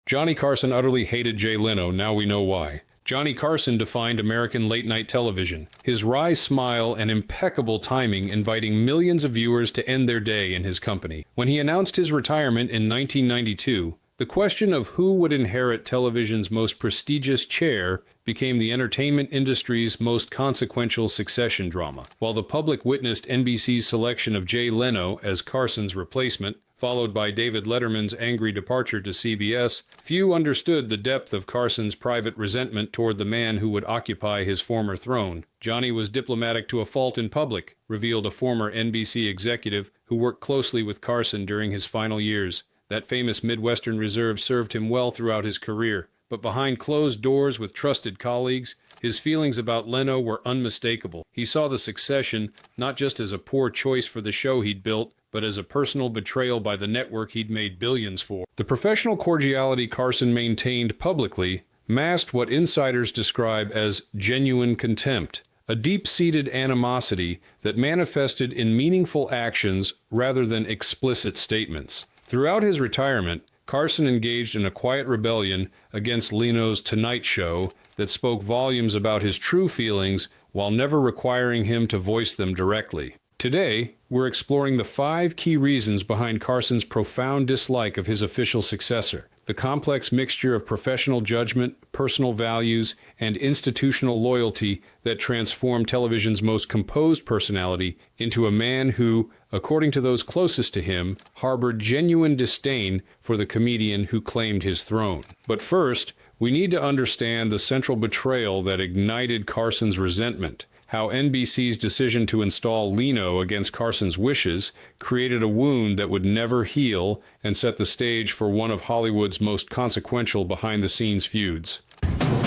Johnny Carson utterly hated Jay Leno, now we know why. Johnny Carson defined American late-night television, his wry smile and impeccable timing inviting millions of viewers to end their day in his company. When he announced his retirement in 1992, the question of who would inherit television's most prestigious chair became the entertainment industry's most consequential succession drama. While the public witnessed NBC's selection of Jay Leno as Carson's replacement, followed by David Letterman's angry departure to CBS, few understood the depth of Carson's private resentment toward the man who would occupy his former throne. Johnny was diplomatic to a fault in public, revealed a former NBC executive who worked closely with Carson during his final years. That famous Midwestern reserve served him well throughout his career, but behind closed doors with trusted colleagues, his feelings about Leno were unmistakable. He saw the succession not just as a poor choice for the show he'd built, but as a personal betrayal by the network he'd made billions for. The professional cordiality Carson maintained publicly masked what insiders describe as genuine contempt, a deep-seated animosity that manifested in meaningful actions rather than explicit statements. Throughout his retirement, Carson engaged in a quiet rebellion against Leno's Tonight Show that spoke volumes about his true feelings while never requiring him to voice them directly. Today, we're exploring the 5 key reasons behind Carson's profound dislike of his official successor, the complex mixture of professional judgment, personal values, and institutional loyalty that transformed television's most composed personality into a man who, according to those closest to him, harbored genuine disdain for the comedian who claimed his throne. But first, we need to understand the central betrayal that ignited Carson's resentment. How NBC's decision to install Leno against Carson's wishes created a wound that would never heal and set the stage for one of Hollywood's most consequential behind-the-scenes feuds. Live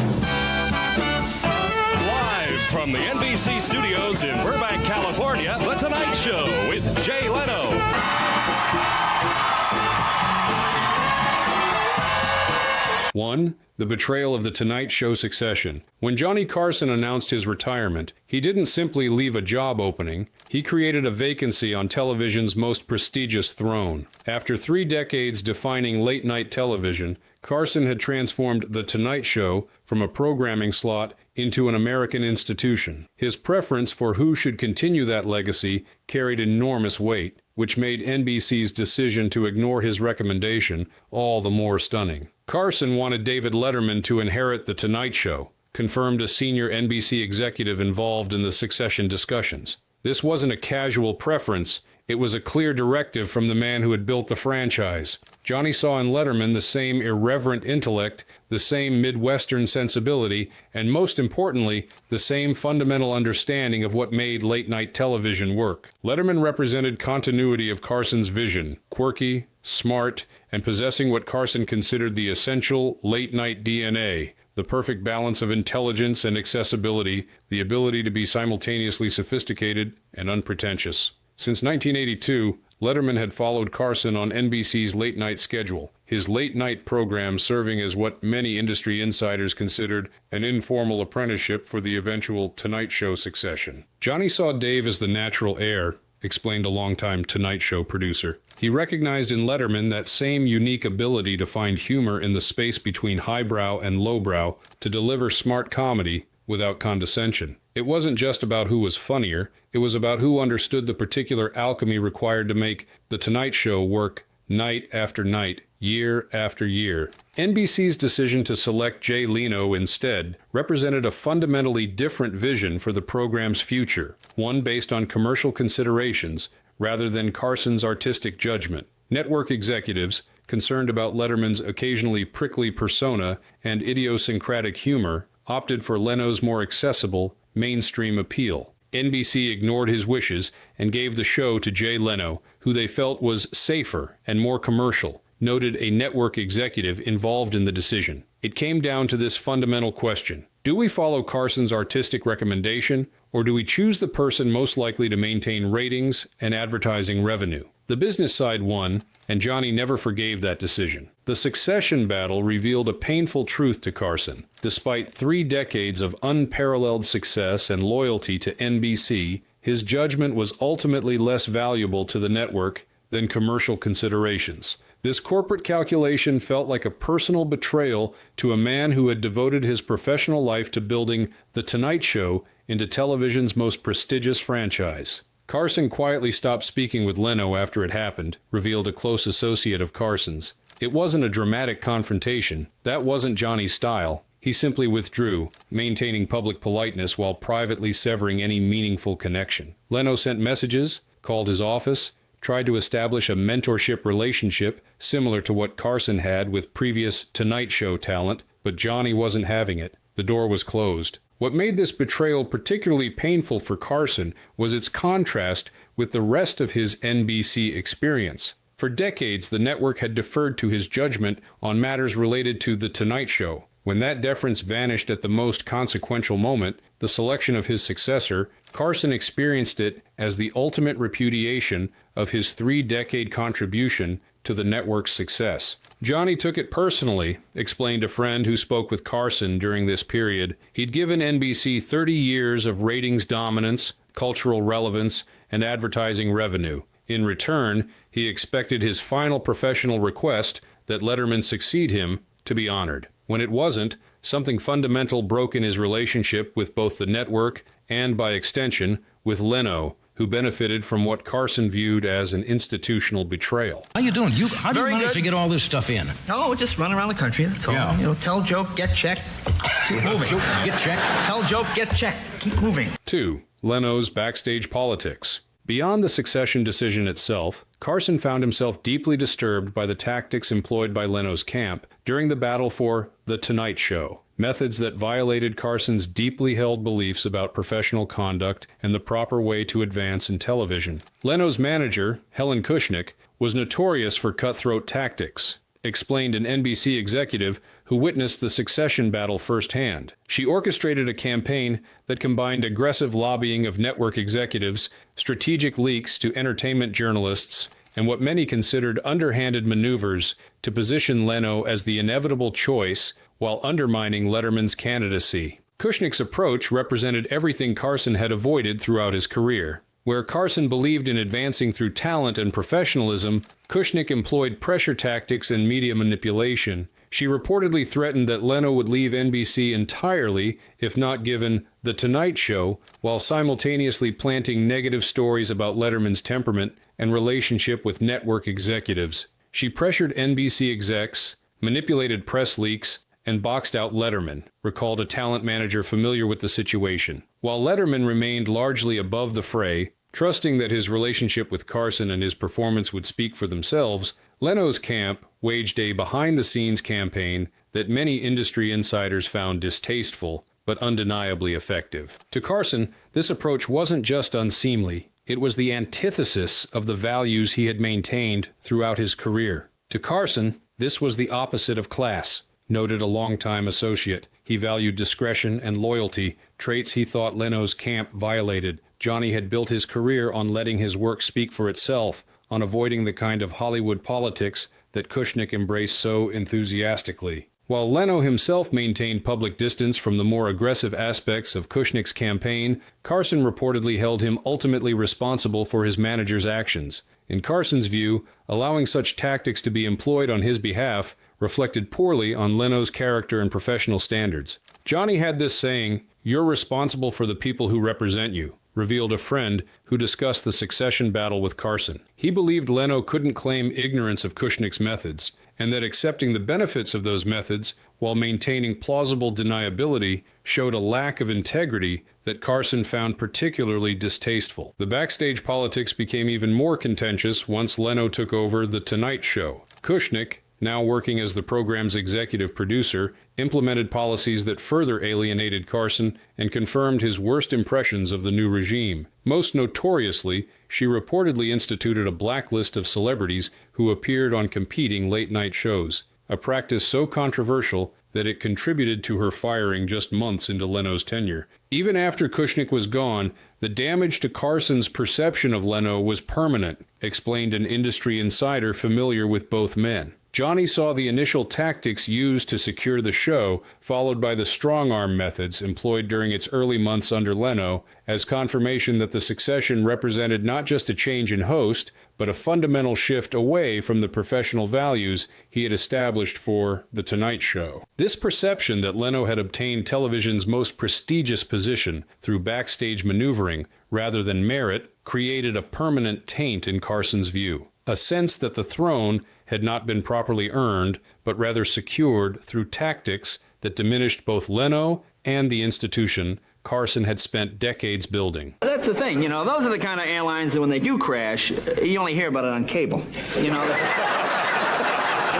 from the NBC studios in Burbank, California, The Tonight Show with Jay Leno. 1. The betrayal of the Tonight Show succession. When Johnny Carson announced his retirement, he didn't simply leave a job opening, he created a vacancy on television's most prestigious throne. After 3 decades defining late-night television, Carson had transformed The Tonight Show from a programming slot into an American institution. His preference for who should continue that legacy carried enormous weight, which made NBC's decision to ignore his recommendation all the more stunning. Carson wanted David Letterman to inherit The Tonight Show, confirmed a senior NBC executive involved in the succession discussions. This wasn't a casual preference, it was a clear directive from the man who had built the franchise. Johnny saw in Letterman the same irreverent intellect, the same Midwestern sensibility, and most importantly, the same fundamental understanding of what made late-night television work. Letterman represented continuity of Carson's vision, quirky, smart, and possessing what Carson considered the essential late-night DNA, the perfect balance of intelligence and accessibility, the ability to be simultaneously sophisticated and unpretentious. Since 1982, Letterman had followed Carson on NBC's late-night schedule, his late-night program serving as what many industry insiders considered an informal apprenticeship for the eventual Tonight Show succession. Johnny saw Dave as the natural heir, explained a longtime Tonight Show producer. He recognized in Letterman that same unique ability to find humor in the space between highbrow and lowbrow, to deliver smart comedy without condescension. It wasn't just about who was funnier, it was about who understood the particular alchemy required to make The Tonight Show work night after night, year after year. NBC's decision to select Jay Leno instead represented a fundamentally different vision for the program's future, one based on commercial considerations rather than Carson's artistic judgment. Network executives, concerned about Letterman's occasionally prickly persona and idiosyncratic humor, opted for Leno's more accessible, mainstream appeal. NBC ignored his wishes and gave the show to Jay Leno, who they felt was safer and more commercial, noted a network executive involved in the decision. It came down to this fundamental question: do we follow Carson's artistic recommendation, or do we choose the person most likely to maintain ratings and advertising revenue? The business side won, and Johnny never forgave that decision. The succession battle revealed a painful truth to Carson. Despite 3 decades of unparalleled success and loyalty to NBC, his judgment was ultimately less valuable to the network than commercial considerations. This corporate calculation felt like a personal betrayal to a man who had devoted his professional life to building The Tonight Show into television's most prestigious franchise. Carson quietly stopped speaking with Leno after it happened, revealed a close associate of Carson's. It wasn't a dramatic confrontation. That wasn't Johnny's style. He simply withdrew, maintaining public politeness while privately severing any meaningful connection. Leno sent messages, called his office, tried to establish a mentorship relationship similar to what Carson had with previous Tonight Show talent, but Johnny wasn't having it. The door was closed. What made this betrayal particularly painful for Carson was its contrast with the rest of his NBC experience. For decades, the network had deferred to his judgment on matters related to The Tonight Show. When that deference vanished at the most consequential moment, the selection of his successor, Carson experienced it as the ultimate repudiation of his 3-decade contribution to the network's success. Johnny took it personally, explained a friend who spoke with Carson during this period. He'd given NBC 30 years of ratings dominance, cultural relevance, and advertising revenue. In return, he expected his final professional request that Letterman succeed him to be honored. When it wasn't, something fundamental broke in his relationship with both the network and, by extension, with Leno, who benefited from what Carson viewed as an institutional betrayal. How you doing? How do you Very manage good. to get all this stuff in? Oh, just run around the country, that's all. Yeah. You know, tell joke, get check. Keep moving. Get checked. Tell joke, get check. Keep moving. 2. Leno's backstage politics. Beyond the succession decision itself, Carson found himself deeply disturbed by the tactics employed by Leno's camp during the battle for The Tonight Show. Methods that violated Carson's deeply held beliefs about professional conduct and the proper way to advance in television. Leno's manager, Helen Kushnick, was notorious for cutthroat tactics, explained an NBC executive who witnessed the succession battle firsthand. She orchestrated a campaign that combined aggressive lobbying of network executives, strategic leaks to entertainment journalists, and what many considered underhanded maneuvers to position Leno as the inevitable choice while undermining Letterman's candidacy. Kushnick's approach represented everything Carson had avoided throughout his career. Where Carson believed in advancing through talent and professionalism, Kushnick employed pressure tactics and media manipulation. She reportedly threatened that Leno would leave NBC entirely if not given The Tonight Show, while simultaneously planting negative stories about Letterman's temperament and relationship with network executives. She pressured NBC execs, manipulated press leaks, and boxed out Letterman, recalled a talent manager familiar with the situation. While Letterman remained largely above the fray, trusting that his relationship with Carson and his performance would speak for themselves, Leno's camp waged a behind-the-scenes campaign that many industry insiders found distasteful, but undeniably effective. To Carson, this approach wasn't just unseemly, it was the antithesis of the values he had maintained throughout his career. To Carson, this was the opposite of class, noted a longtime associate. He valued discretion and loyalty, traits he thought Leno's camp violated. Johnny had built his career on letting his work speak for itself, on avoiding the kind of Hollywood politics that Kushnick embraced so enthusiastically. While Leno himself maintained public distance from the more aggressive aspects of Kushnick's campaign, Carson reportedly held him ultimately responsible for his manager's actions. In Carson's view, allowing such tactics to be employed on his behalf reflected poorly on Leno's character and professional standards. Johnny had this saying, "You're responsible for the people who represent you," revealed a friend who discussed the succession battle with Carson. He believed Leno couldn't claim ignorance of Kushnick's methods, and that accepting the benefits of those methods while maintaining plausible deniability showed a lack of integrity that Carson found particularly distasteful. The backstage politics became even more contentious once Leno took over The Tonight Show. Kushnick, now working as the program's executive producer, implemented policies that further alienated Carson and confirmed his worst impressions of the new regime. Most notoriously, she reportedly instituted a blacklist of celebrities who appeared on competing late-night shows, a practice so controversial that it contributed to her firing just months into Leno's tenure. Even after Kushnick was gone, the damage to Carson's perception of Leno was permanent, explained an industry insider familiar with both men. Johnny saw the initial tactics used to secure the show, followed by the strong-arm methods employed during its early months under Leno, as confirmation that the succession represented not just a change in host, but a fundamental shift away from the professional values he had established for The Tonight Show. This perception that Leno had obtained television's most prestigious position through backstage maneuvering rather than merit created a permanent taint in Carson's view, a sense that the throne had not been properly earned, but rather secured through tactics that diminished both Leno and the institution Carson had spent decades building. That's the thing, those are the kind of airlines that when they do crash, you only hear about it on cable. You know what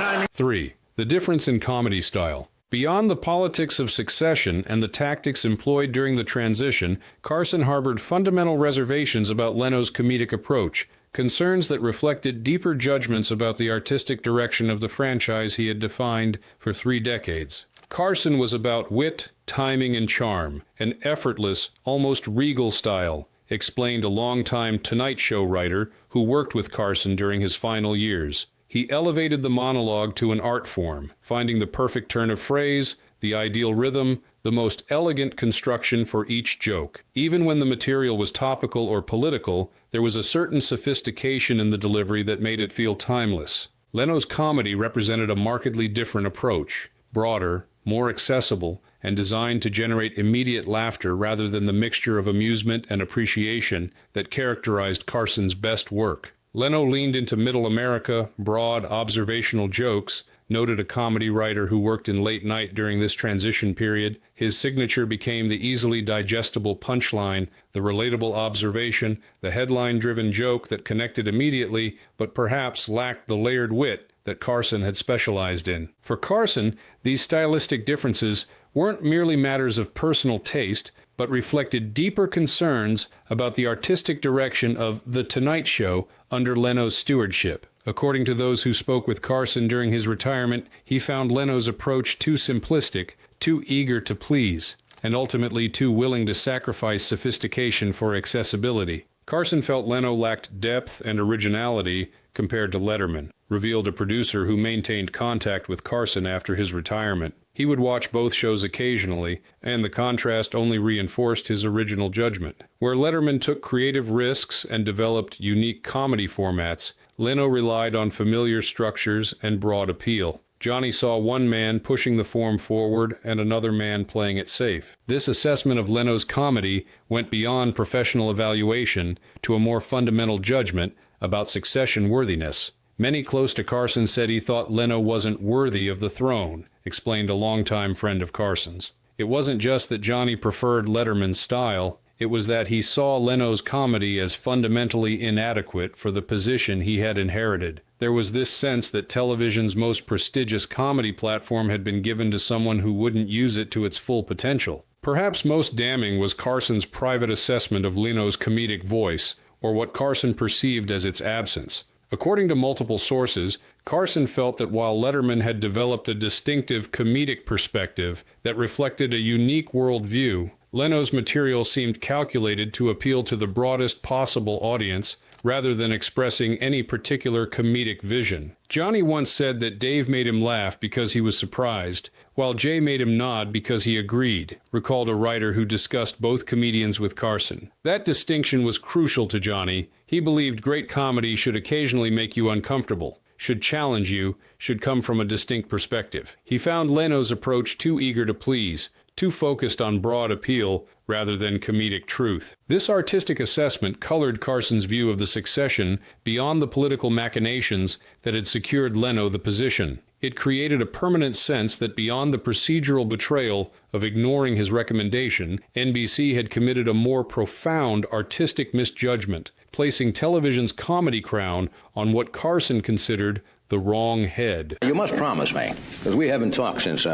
I mean? 3. The difference in comedy style. Beyond the politics of succession and the tactics employed during the transition, Carson harbored fundamental reservations about Leno's comedic approach, concerns that reflected deeper judgments about the artistic direction of the franchise he had defined for 3 decades. Carson was about wit, timing, and charm, an effortless, almost regal style, explained a longtime Tonight Show writer who worked with Carson during his final years. He elevated the monologue to an art form, finding the perfect turn of phrase, the ideal rhythm, the most elegant construction for each joke. Even when the material was topical or political, there was a certain sophistication in the delivery that made it feel timeless. Leno's comedy represented a markedly different approach, broader, more accessible, and designed to generate immediate laughter rather than the mixture of amusement and appreciation that characterized Carson's best work. Leno leaned into middle America, broad, observational jokes, noted a comedy writer who worked in late night during this transition period. His signature became the easily digestible punchline, the relatable observation, the headline-driven joke that connected immediately, but perhaps lacked the layered wit that Carson had specialized in. For Carson, these stylistic differences weren't merely matters of personal taste, but reflected deeper concerns about the artistic direction of The Tonight Show under Leno's stewardship. According to those who spoke with Carson during his retirement, he found Leno's approach too simplistic, too eager to please, and ultimately too willing to sacrifice sophistication for accessibility. Carson felt Leno lacked depth and originality compared to Letterman, revealed a producer who maintained contact with Carson after his retirement. He would watch both shows occasionally, and the contrast only reinforced his original judgment. Where Letterman took creative risks and developed unique comedy formats, Leno relied on familiar structures and broad appeal. Johnny saw one man pushing the form forward and another man playing it safe. This assessment of Leno's comedy went beyond professional evaluation to a more fundamental judgment about succession worthiness. Many close to Carson said he thought Leno wasn't worthy of the throne, explained a longtime friend of Carson's. It wasn't just that Johnny preferred Letterman's style, it was that he saw Leno's comedy as fundamentally inadequate for the position he had inherited. There was this sense that television's most prestigious comedy platform had been given to someone who wouldn't use it to its full potential. Perhaps most damning was Carson's private assessment of Leno's comedic voice, or what Carson perceived as its absence. According to multiple sources, Carson felt that while Letterman had developed a distinctive comedic perspective that reflected a unique worldview, Leno's material seemed calculated to appeal to the broadest possible audience rather than expressing any particular comedic vision. Johnny once said that Dave made him laugh because he was surprised, while Jay made him nod because he agreed, recalled a writer who discussed both comedians with Carson. That distinction was crucial to Johnny. He believed great comedy should occasionally make you uncomfortable, should challenge you, should come from a distinct perspective. He found Leno's approach too eager to please, too focused on broad appeal rather than comedic truth. This artistic assessment colored Carson's view of the succession beyond the political machinations that had secured Leno the position. It created a permanent sense that beyond the procedural betrayal of ignoring his recommendation, NBC had committed a more profound artistic misjudgment, placing television's comedy crown on what Carson considered the wrong head. You must promise me, because we haven't talked since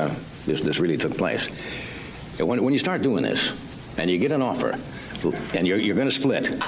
this really took place. When you start doing this, and you get an offer, and you're going to split,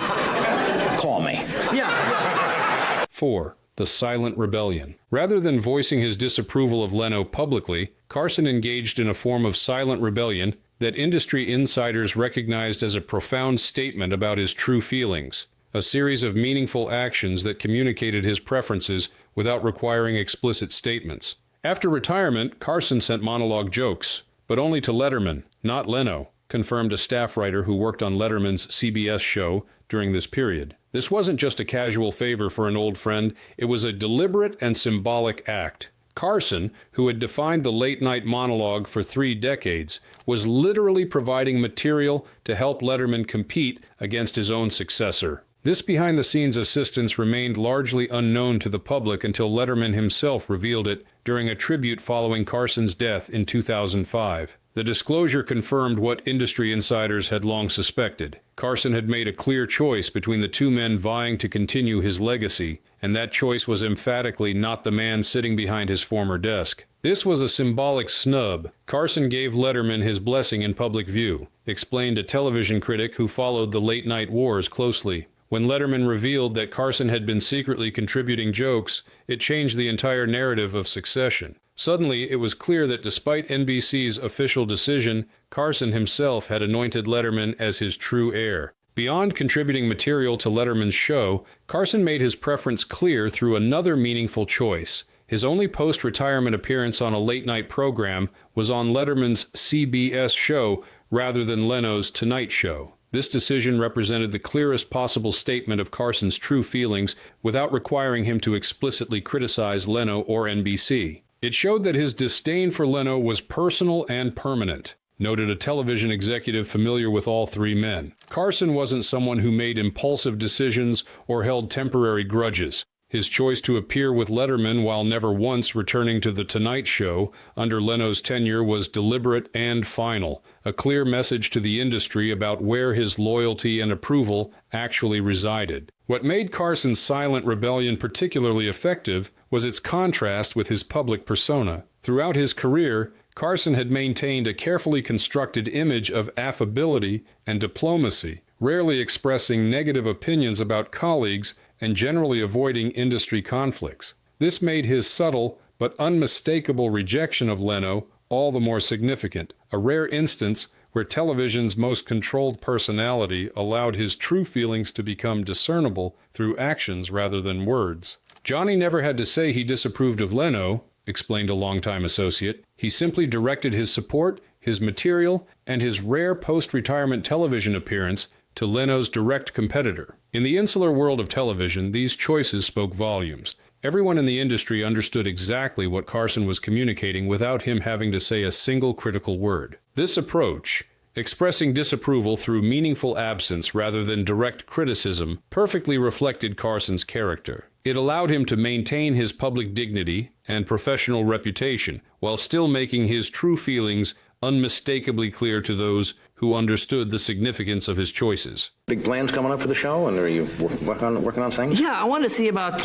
call me. Yeah. 4. The silent rebellion. Rather than voicing his disapproval of Leno publicly, Carson engaged in a form of silent rebellion that industry insiders recognized as a profound statement about his true feelings, a series of meaningful actions that communicated his preferences without requiring explicit statements. After retirement, Carson sent monologue jokes, but only to Letterman, not Leno. confirmed a staff writer who worked on Letterman's CBS show during this period. This wasn't just a casual favor for an old friend, it was a deliberate and symbolic act. Carson, who had defined the late-night monologue for 3 decades, was literally providing material to help Letterman compete against his own successor. This behind-the-scenes assistance remained largely unknown to the public until Letterman himself revealed it during a tribute following Carson's death in 2005. The disclosure confirmed what industry insiders had long suspected. Carson had made a clear choice between the two men vying to continue his legacy, and that choice was emphatically not the man sitting behind his former desk. This was a symbolic snub. Carson gave Letterman his blessing in public view, explained a television critic who followed the late-night wars closely. When Letterman revealed that Carson had been secretly contributing jokes, it changed the entire narrative of Succession. Suddenly, it was clear that despite NBC's official decision, Carson himself had anointed Letterman as his true heir. Beyond contributing material to Letterman's show, Carson made his preference clear through another meaningful choice. His only post-retirement appearance on a late-night program was on Letterman's CBS show rather than Leno's Tonight Show. This decision represented the clearest possible statement of Carson's true feelings without requiring him to explicitly criticize Leno or NBC. It showed that his disdain for Leno was personal and permanent, noted a television executive familiar with all 3 men. Carson wasn't someone who made impulsive decisions or held temporary grudges. His choice to appear with Letterman while never once returning to The Tonight Show under Leno's tenure was deliberate and final, a clear message to the industry about where his loyalty and approval actually resided. What made Carson's silent rebellion particularly effective was its contrast with his public persona. Throughout his career, Carson had maintained a carefully constructed image of affability and diplomacy, rarely expressing negative opinions about colleagues and generally avoiding industry conflicts. This made his subtle but unmistakable rejection of Leno all the more significant, a rare instance where television's most controlled personality allowed his true feelings to become discernible through actions rather than words. Johnny never had to say he disapproved of Leno, explained a longtime associate. He simply directed his support, his material, and his rare post-retirement television appearance to Leno's direct competitor. In the insular world of television, these choices spoke volumes. Everyone in the industry understood exactly what Carson was communicating without him having to say a single critical word. This approach, expressing disapproval through meaningful absence rather than direct criticism, perfectly reflected Carson's character. It allowed him to maintain his public dignity and professional reputation while still making his true feelings unmistakably clear to those who understood the significance of his choices. Big plans coming up for the show, and are you working on things? Yeah, I wanted to see about,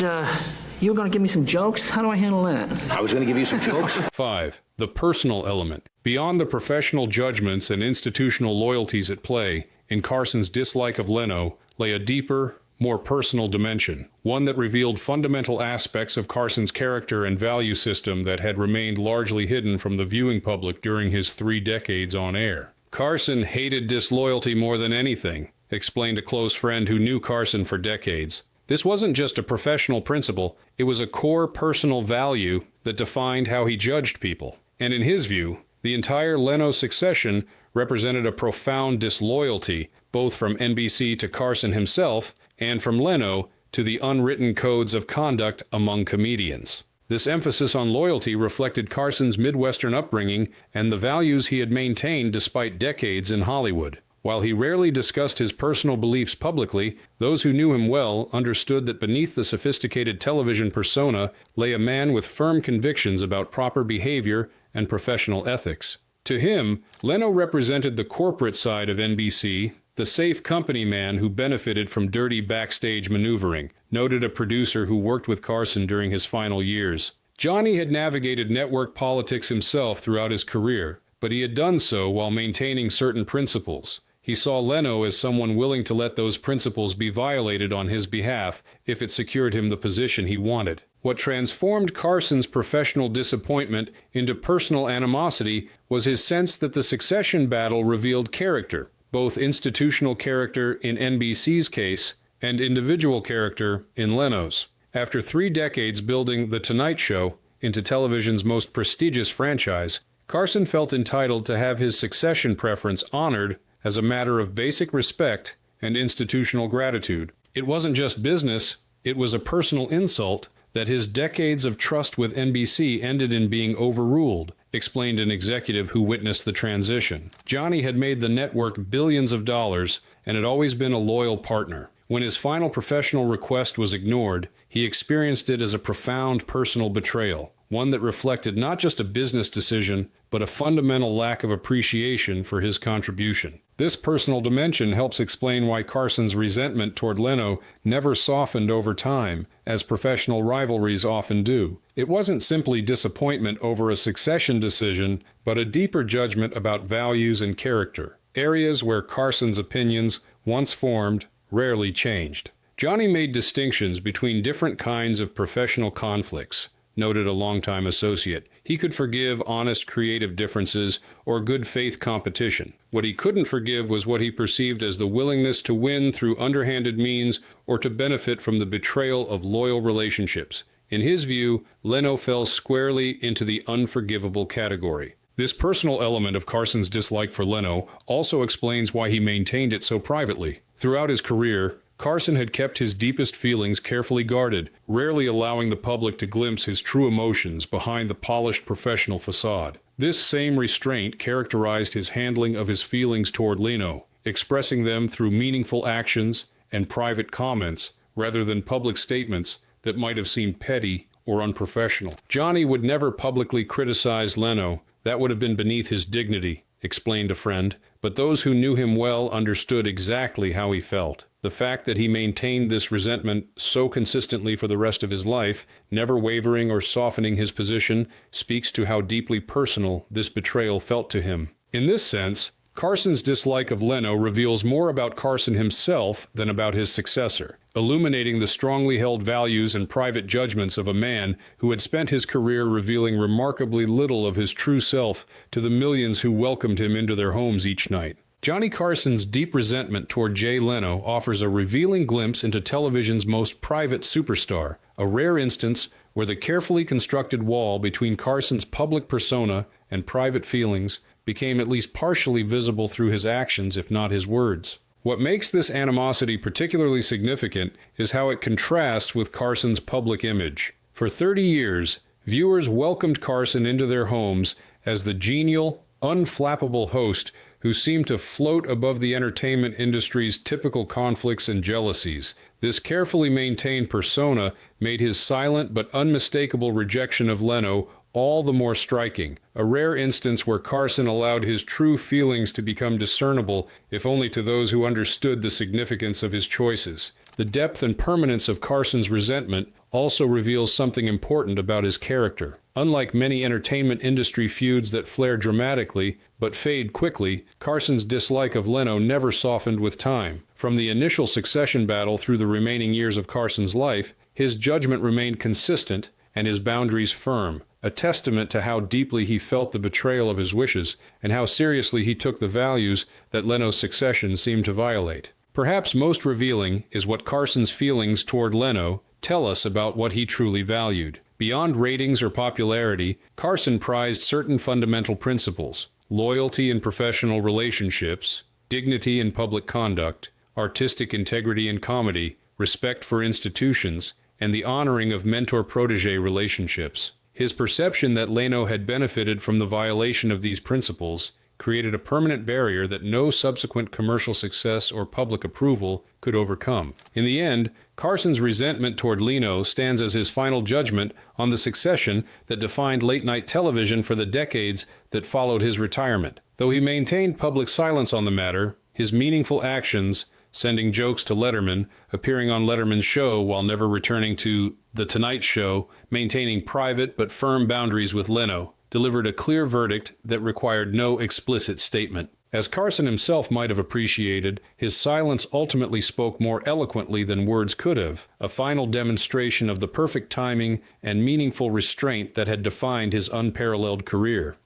you were going to give me some jokes? How do I handle that? I was going to give you some jokes. 5. The personal element. Beyond the professional judgments and institutional loyalties at play, in Carson's dislike of Leno lay a deeper, more personal dimension, one that revealed fundamental aspects of Carson's character and value system that had remained largely hidden from the viewing public during his 3 decades on air. Carson hated disloyalty more than anything, explained a close friend who knew Carson for decades. This wasn't just a professional principle, it was a core personal value that defined how he judged people. And in his view, the entire Leno succession represented a profound disloyalty, both from NBC to Carson himself, and from Leno to the unwritten codes of conduct among comedians. This emphasis on loyalty reflected Carson's Midwestern upbringing and the values he had maintained despite decades in Hollywood. While he rarely discussed his personal beliefs publicly, those who knew him well understood that beneath the sophisticated television persona lay a man with firm convictions about proper behavior and professional ethics. To him, Leno represented the corporate side of NBC, the safe company man who benefited from dirty backstage maneuvering, noted a producer who worked with Carson during his final years. Johnny had navigated network politics himself throughout his career, but he had done so while maintaining certain principles. He saw Leno as someone willing to let those principles be violated on his behalf if it secured him the position he wanted. What transformed Carson's professional disappointment into personal animosity was his sense that the succession battle revealed character, both institutional character in NBC's case and individual character in Leno's. After 3 decades building The Tonight Show into television's most prestigious franchise, Carson felt entitled to have his succession preference honored as a matter of basic respect and institutional gratitude. It wasn't just business, it was a personal insult that his decades of trust with NBC ended in being overruled, explained an executive who witnessed the transition. Johnny had made the network billions of dollars and had always been a loyal partner. When his final professional request was ignored, he experienced it as a profound personal betrayal, one that reflected not just a business decision, but a fundamental lack of appreciation for his contribution. This personal dimension helps explain why Carson's resentment toward Leno never softened over time, as professional rivalries often do. It wasn't simply disappointment over a succession decision, but a deeper judgment about values and character, areas where Carson's opinions, once formed, rarely changed. Johnny made distinctions between different kinds of professional conflicts, noted a longtime associate. He could forgive honest creative differences or good faith competition. What he couldn't forgive was what he perceived as the willingness to win through underhanded means or to benefit from the betrayal of loyal relationships. In his view, Leno fell squarely into the unforgivable category. This personal element of Carson's dislike for Leno also explains why he maintained it so privately. Throughout his career, Carson had kept his deepest feelings carefully guarded, rarely allowing the public to glimpse his true emotions behind the polished professional facade. This same restraint characterized his handling of his feelings toward Leno, expressing them through meaningful actions and private comments rather than public statements that might have seemed petty or unprofessional. Johnny would never publicly criticize Leno. That would have been beneath his dignity, explained a friend, but those who knew him well understood exactly how he felt. The fact that he maintained this resentment so consistently for the rest of his life, never wavering or softening his position, speaks to how deeply personal this betrayal felt to him. In this sense, Carson's dislike of Leno reveals more about Carson himself than about his successor, illuminating the strongly held values and private judgments of a man who had spent his career revealing remarkably little of his true self to the millions who welcomed him into their homes each night. Johnny Carson's deep resentment toward Jay Leno offers a revealing glimpse into television's most private superstar, a rare instance where the carefully constructed wall between Carson's public persona and private feelings became at least partially visible through his actions, if not his words. What makes this animosity particularly significant is how it contrasts with Carson's public image. For 30 years, viewers welcomed Carson into their homes as the genial, unflappable host who seemed to float above the entertainment industry's typical conflicts and jealousies. This carefully maintained persona made his silent but unmistakable rejection of Leno all the more striking, a rare instance where Carson allowed his true feelings to become discernible, if only to those who understood the significance of his choices. The depth and permanence of Carson's resentment also reveals something important about his character. Unlike many entertainment industry feuds that flare dramatically but fade quickly, Carson's dislike of Leno never softened with time. From the initial succession battle through the remaining years of Carson's life, his judgment remained consistent and his boundaries firm, a testament to how deeply he felt the betrayal of his wishes and how seriously he took the values that Leno's succession seemed to violate. Perhaps most revealing is what Carson's feelings toward Leno tell us about what he truly valued. Beyond ratings or popularity, Carson prized certain fundamental principles: loyalty in professional relationships, dignity in public conduct, artistic integrity in comedy, respect for institutions, and the honoring of mentor-protege relationships. His perception that Leno had benefited from the violation of these principles created a permanent barrier that no subsequent commercial success or public approval could overcome. In the end, Carson's resentment toward Leno stands as his final judgment on the succession that defined late-night television for the decades that followed his retirement. Though he maintained public silence on the matter, his meaningful actions, sending jokes to Letterman, appearing on Letterman's show while never returning to The Tonight Show, maintaining private but firm boundaries with Leno, delivered a clear verdict that required no explicit statement. As Carson himself might have appreciated, his silence ultimately spoke more eloquently than words could have, a final demonstration of the perfect timing and meaningful restraint that had defined his unparalleled career.